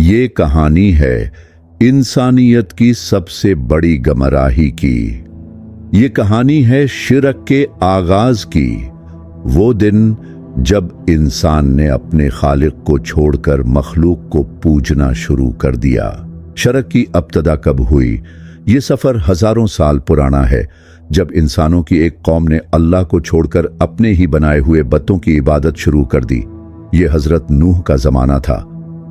ये कहानी है इंसानियत की सबसे बड़ी गमराही की। ये कहानी है शिरक के आगाज की। वो दिन जब इंसान ने अपने खालिक को छोड़कर मखलूक को पूजना शुरू कर दिया। शिरक की इब्तिदा कब हुई? ये सफर हजारों साल पुराना है, जब इंसानों की एक कौम ने अल्लाह को छोड़कर अपने ही बनाए हुए बतों की इबादत शुरू कर दी। ये हजरत नूह का जमाना था।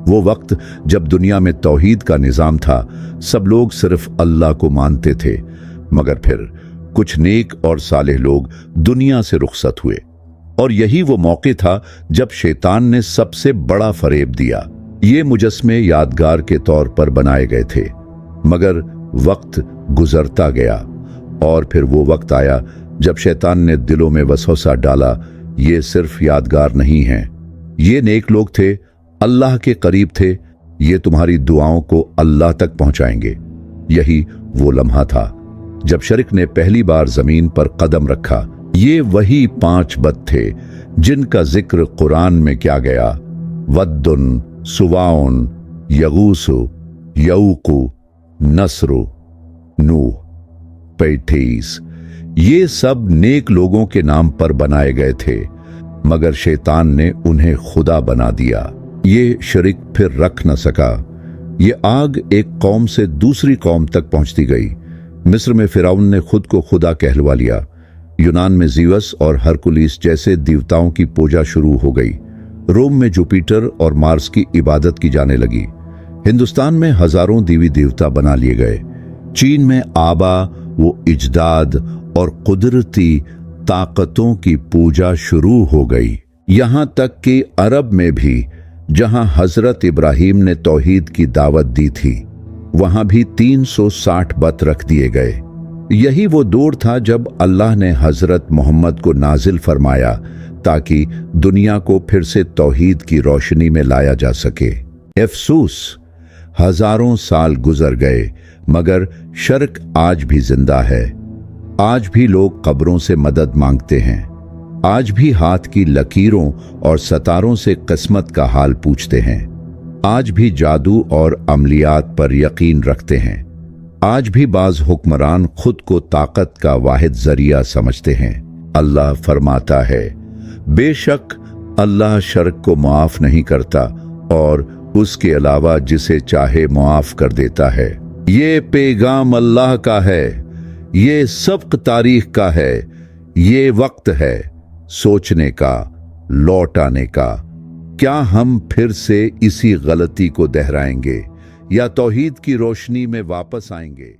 वो वक्त जब दुनिया में तौहीद का निजाम था, सब लोग सिर्फ अल्लाह को मानते थे। मगर फिर कुछ नेक और सालेह लोग दुनिया से रुखसत हुए, और यही वो मौके था जब शैतान ने सबसे बड़ा फरेब दिया। ये मुजस्मे यादगार के तौर पर बनाए गए थे, मगर वक्त गुजरता गया और फिर वो वक्त आया जब शैतान ने दिलों में वसवसा डाला, ये सिर्फ यादगार नहीं हैं, ये नेक लोग थे, अल्लाह के करीब थे, ये तुम्हारी दुआओं को अल्लाह तक पहुंचाएंगे। यही वो लम्हा था जब शिरक ने पहली बार जमीन पर कदम रखा। ये वही 5 बत थे जिनका जिक्र कुरान में किया गया। वद्दुन, सुवाउन, यगूसु, यऊकु, नस्रु, नूह, पैठीस। ये सब नेक लोगों के नाम पर बनाए गए थे, मगर शैतान ने उन्हें खुदा बना दिया। ये शिरक फिर रख न सका। ये आग एक कौम से दूसरी कौम तक पहुंचती गई। मिस्र में फिरौन ने खुद को खुदा कहलवा लिया। यूनान में जीवस और हरकुलिस जैसे देवताओं की पूजा शुरू हो गई। रोम में जुपिटर और मार्स की इबादत की जाने लगी। हिंदुस्तान में हजारों देवी देवता बना लिए गए। चीन में आबा वो इजदाद और कुदरती ताकतों की पूजा शुरू हो गई। यहां तक कि अरब में भी, जहां हजरत इब्राहिम ने तौहीद की दावत दी थी, वहां भी 360 बत रख दिए गए। यही वो दौर था जब अल्लाह ने हजरत मोहम्मद को नाजिल फरमाया ताकि दुनिया को फिर से तौहीद की रोशनी में लाया जा सके। अफसोस, हजारों साल गुजर गए, मगर शिरक आज भी जिंदा है। आज भी लोग कब्रों से मदद मांगते हैं। आज भी हाथ की लकीरों और सतारों से किस्मत का हाल पूछते हैं। आज भी जादू और अमलियात पर यकीन रखते हैं। आज भी बाज हुक्मरान खुद को ताकत का वाहिद जरिया समझते हैं। अल्लाह फरमाता है, बेशक अल्लाह शिरक को माफ नहीं करता और उसके अलावा जिसे चाहे माफ कर देता है। ये पैगाम अल्लाह का है, ये सबक तारीख का है। ये वक्त है सोचने का, लौट आने का। क्या हम फिर से इसी गलती को दोहराएंगे या तौहीद की रोशनी में वापस आएंगे?